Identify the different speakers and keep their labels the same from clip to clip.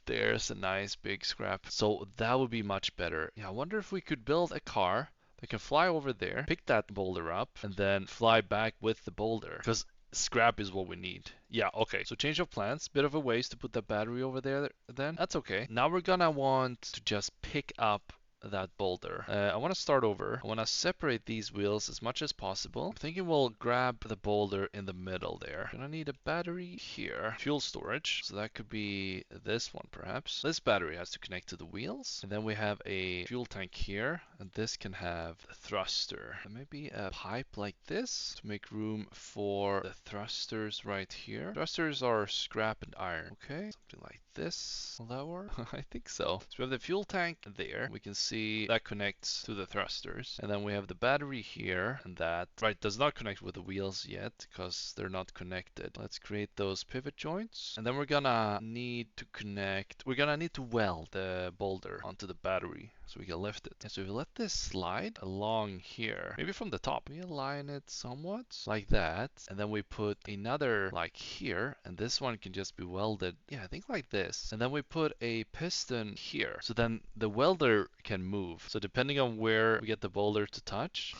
Speaker 1: There's a nice big scrap. So that would be much better. Yeah, I wonder if we could build a car that can fly over there, pick that boulder up, and then fly back with the boulder. Because scrap is what we need. Yeah, okay. So change of plans. Bit of a waste to put that battery over there then. That's okay. Now we're gonna want to just pick up that boulder. I want to start over. I want to separate these wheels as much as possible. I'm thinking we'll grab the boulder in the middle there. Gonna need a battery here. Fuel storage. So that could be this one perhaps. This battery has to connect to the wheels. And then we have a fuel tank here. And this can have a thruster. And maybe a pipe like this to make room for the thrusters right here. Thrusters are scrap and iron. Okay, something like this. Will that work? I think so. So we have the fuel tank there. We can see that connects to the thrusters. And then we have the battery here, and that, right, does not connect with the wheels yet because they're not connected. Let's create those pivot joints. And then we're gonna need to connect, we're gonna need to weld the boulder onto the battery so we can lift it. And so if we let this slide along here, maybe from the top, we align it somewhat like that. And then we put another like here, and this one can just be welded, yeah, I think like this. And then we put a piston here. So then the welder can move. So depending on where we get the boulder to touch.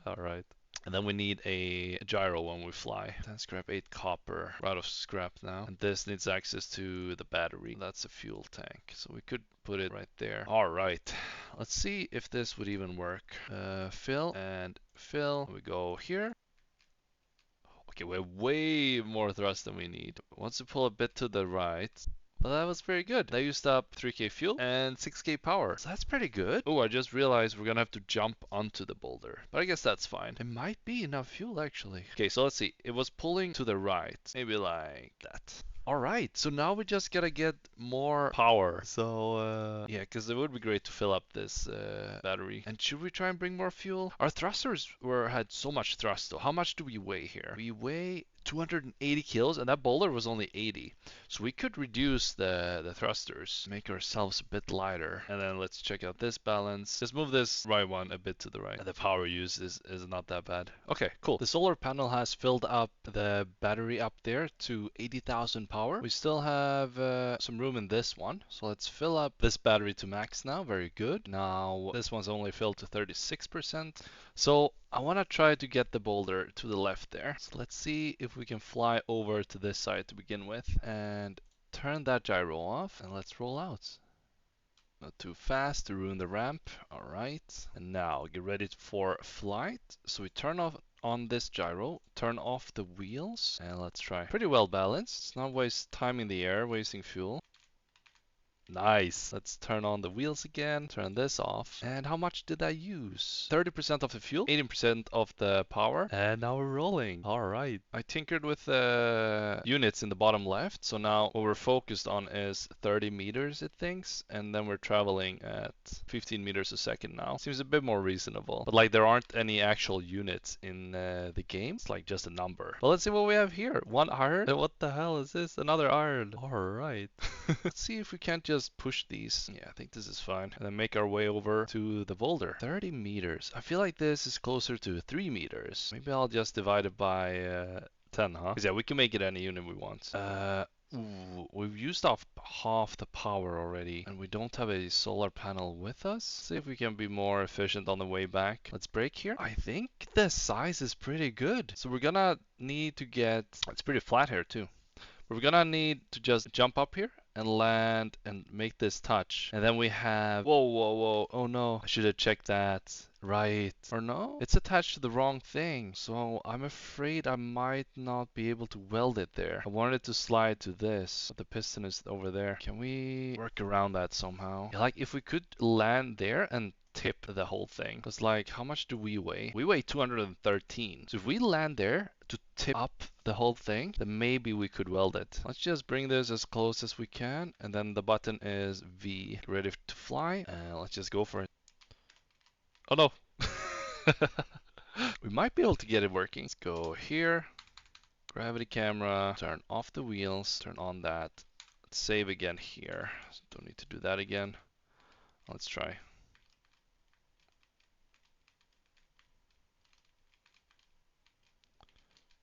Speaker 1: All right. And then we need a gyro when we fly. 10 scrap, 8 copper. We're out of scrap now. And this needs access to the battery. That's a fuel tank. So we could put it right there. All right. Let's see if this would even work. Fill and fill. We go here. Okay, we have way more thrust than we need. Once we pull a bit to the right, well, that was very good. That used up 3k fuel and 6k power. So that's pretty good. Oh, I just realized we're gonna have to jump onto the boulder. But I guess that's fine. It might be enough fuel actually. Okay, so let's see. It was pulling to the right. Maybe like that. All right, so now we just gotta get more power. So, yeah, because it would be great to fill up this battery. And should we try and bring more fuel? Our thrusters had so much thrust though. How much do we weigh here? We weigh 280 kilos, and that boulder was only 80. So we could reduce the thrusters, make ourselves a bit lighter. And then let's check out this balance. Just move this right one a bit to the right. And the power use is not that bad. Okay, cool. The solar panel has filled up the battery up there to 80,000 power. We still have some room in this one. So let's fill up this battery to max now. Very good. Now this one's only filled to 36%. So I want to try to get the boulder to the left there. So let's see if we can fly over to this side to begin with and turn that gyro off, and let's roll out. Not too fast to ruin the ramp. All right. And now get ready for flight. So we turn off on this gyro, turn off the wheels, and let's try. Pretty well balanced. It's not waste time in the air, wasting fuel. Nice. Let's turn on the wheels again, turn this off. And how much did I use? 30% of the fuel, 18% of the power, and now we're rolling. All right. I tinkered with the units in the bottom left. So now what we're focused on is 30 meters, it thinks. And then we're traveling at 15 meters a second now. Seems a bit more reasonable. But like there aren't any actual units in the game. It's like just a number. Well, let's see what we have here. One iron. What the hell is this? Another iron. All right. Let's see if we can't just push these. Yeah, I think this is fine. And then make our way over to the boulder. 30 meters. I feel like this is closer to 3 meters. Maybe I'll just divide it by 10, huh? 'Cause yeah, we can make it any unit we want. Ooh, we've used off half the power already, and we don't have a solar panel with us. See if we can be more efficient on the way back. Let's brake here. I think the size is pretty good. So we're gonna need to get... It's pretty flat here too. We're gonna need to just jump up here and land and make this touch. And then we have... Whoa, whoa, whoa. Oh no. I should have checked that. Right. Or no? It's attached to the wrong thing. So I'm afraid I might not be able to weld it there. I wanted it to slide to this, but the piston is over there. Can we work around that somehow? Yeah, like if we could land there and tip the whole thing. Because like, how much do we weigh? We weigh 213. So if we land there to tip up the whole thing, then maybe we could weld it. Let's just bring this as close as we can. And then the button is V. Ready to fly. And let's just go for it. Oh no. We might be able to get it working. Let's go here. Gravity camera. Turn off the wheels. Turn on that. Let's save again here. Don't need to do that again. Let's try.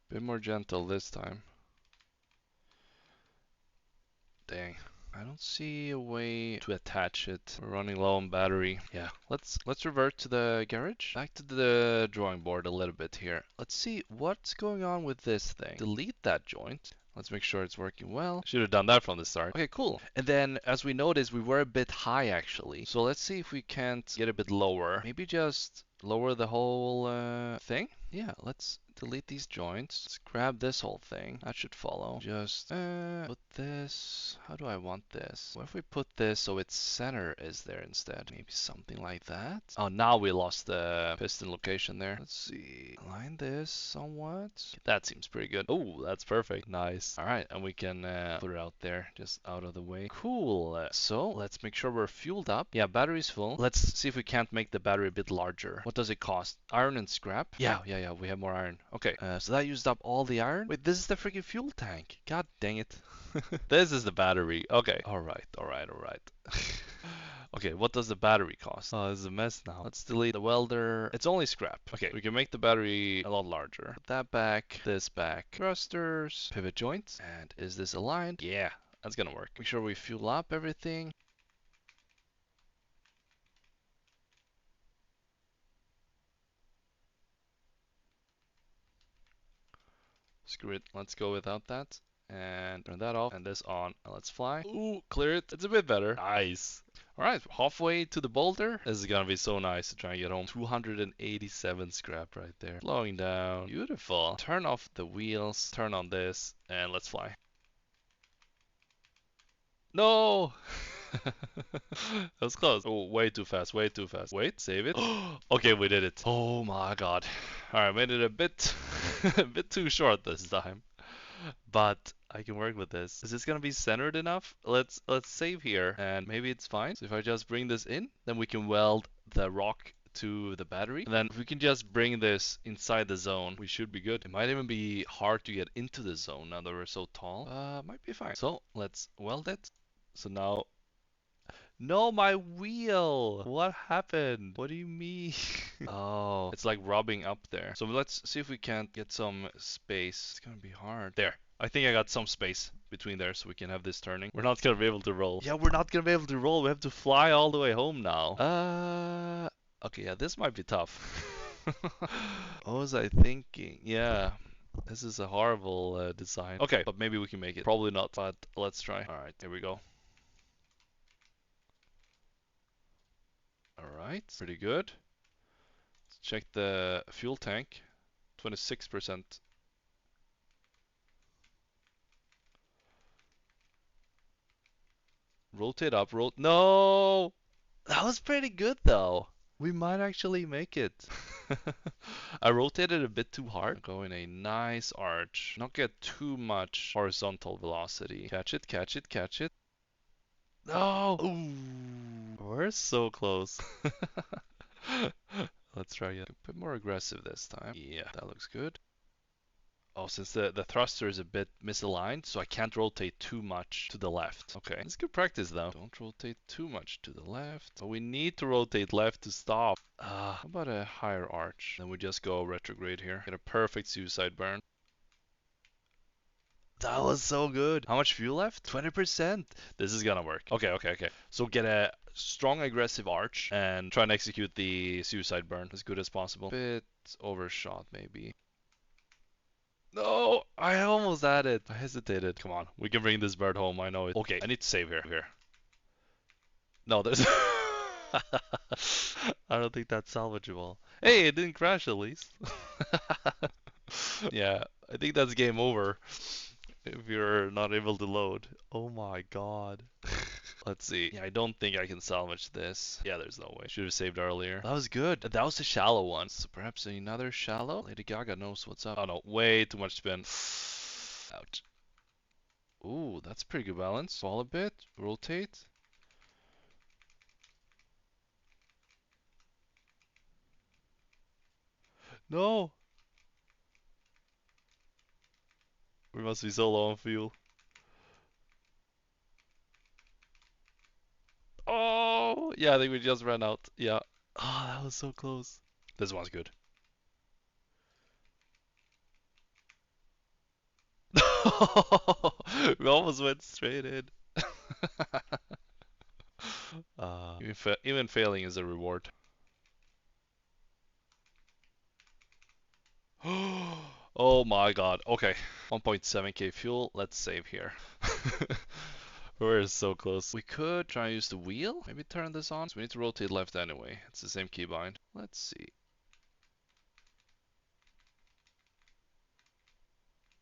Speaker 1: Bit more gentle this time. Dang. I don't see a way to attach it. We're running low on battery. Yeah, let's revert to the garage. Back to the drawing board a little bit here. Let's see what's going on with this thing. Delete that joint. Let's make sure it's working well. Should have done that from the start. Okay, cool. And then as we noticed, we were a bit high actually. So let's see if we can't get a bit lower. Maybe just lower the whole thing? Yeah, let's delete these joints. Let's grab this whole thing. That should follow. Just put this. How do I want this? What if we put this so its center is there instead? Maybe something like that. Oh, now we lost the piston location there. Let's see. Align this somewhat. That seems pretty good. Oh, that's perfect. Nice. All right, and we can put it out there, just out of the way. Cool. So let's make sure we're fueled up. Yeah, battery's full. Let's see if we can't make the battery a bit larger. What does it cost? Iron and scrap? Yeah, we have more iron. Okay, so that used up all the iron. Wait, this is the freaking fuel tank. God dang it. This is the battery. Okay. All right. Okay, what does the battery cost? Oh, this is a mess now. Let's delete the welder. It's only scrap. Okay, we can make the battery a lot larger. Put that back, this back. Thrusters, pivot joints. And is this aligned? Yeah, that's gonna work. Make sure we fuel up everything. Screw it. Let's go without that. And turn that off and this on. And let's fly. Ooh, clear it. It's a bit better. Nice. Alright, halfway to the boulder. This is gonna be so nice to try and get home. 287 scrap right there. Slowing down. Beautiful. Turn off the wheels. Turn on this. And let's fly. No! That was close. Oh, way too fast, way too fast. Wait, save it. Okay, we did it. Oh my god. Alright, made it a bit a bit too short this time. But I can work with this. Is this gonna be centered enough? Let's save here and maybe it's fine. So if I just bring this in, then we can weld the rock to the battery. And then if we can just bring this inside the zone, we should be good. It might even be hard to get into the zone now that we're so tall. Might be fine. So let's weld it. So now no, my wheel! What happened? What do you mean? Oh, it's like rubbing up there. So let's see if we can't get some space. It's gonna be hard. There. I think I got some space between there so we can have this turning. We're not gonna be able to roll. Yeah, we're not gonna be able to roll. We have to fly all the way home now. Okay, yeah, this might be tough. What was I thinking? Yeah. This is a horrible design. Okay, but maybe we can make it. Probably not, but let's try. Alright, here we go. Alright, pretty good. Let's check the fuel tank. 26%. Rotate up, no! That was pretty good though. We might actually make it. I rotated a bit too hard. Go in a nice arch. Not get too much horizontal velocity. Catch it, catch it, catch it. No! Ooh, we're so close. Let's try again. A bit more aggressive this time. Yeah, that looks good. Oh, since the thruster is a bit misaligned, so I can't rotate too much to the left. Okay, it's good practice though. Don't rotate too much to the left. But we need to rotate left to stop. How about a higher arch? Then we just go retrograde here. Get a perfect suicide burn. That was so good. How much fuel left? 20%. This is gonna work. Okay. So get a strong aggressive arch and try and execute the suicide burn as good as possible. Bit overshot maybe. No, I almost had it. I hesitated. Come on, we can bring this bird home. I know it. Okay, I need to save here. No, there's. I don't think that's salvageable. Hey, it didn't crash at least. Yeah, I think that's game over if you're not able to load. Oh my god. Let's see. Yeah, I don't think I can salvage this. Yeah, there's no way. Should have saved earlier. That was good. That was a shallow one. So perhaps another shallow? Lady Gaga knows what's up. Oh no, way too much spin. Ouch. Ooh, that's pretty good balance. Fall a bit. Rotate. No! We must be so low on fuel. Oh! Yeah, I think we just ran out. Yeah. Oh, that was so close. This one's good. We almost went straight in. Even failing is a reward. Oh my god. Okay. 1.7k fuel. Let's save here. We're so close. We could try and use the wheel. Maybe turn this on. So we need to rotate left anyway. It's the same keybind. Let's see.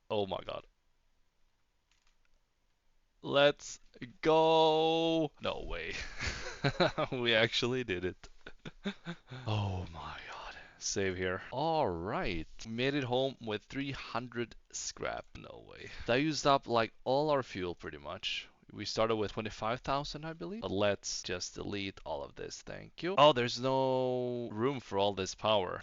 Speaker 1: Oh my god. Let's go. No way. We actually did it. Oh my god. Save here. Alright. Made it home with 300 scrap. No way. That used up like all our fuel pretty much. We started with 25,000, I believe. But let's just delete all of this. Thank you. Oh, there's no room for all this power.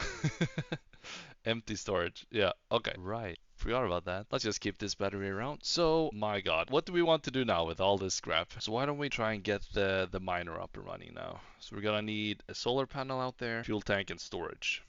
Speaker 1: Empty storage. Yeah, okay. Right. Forgot about that. Let's just keep this battery around. So, my god, what do we want to do now with all this scrap? So why don't we try and get the miner up and running now? So we're gonna need a solar panel out there, fuel tank, and storage.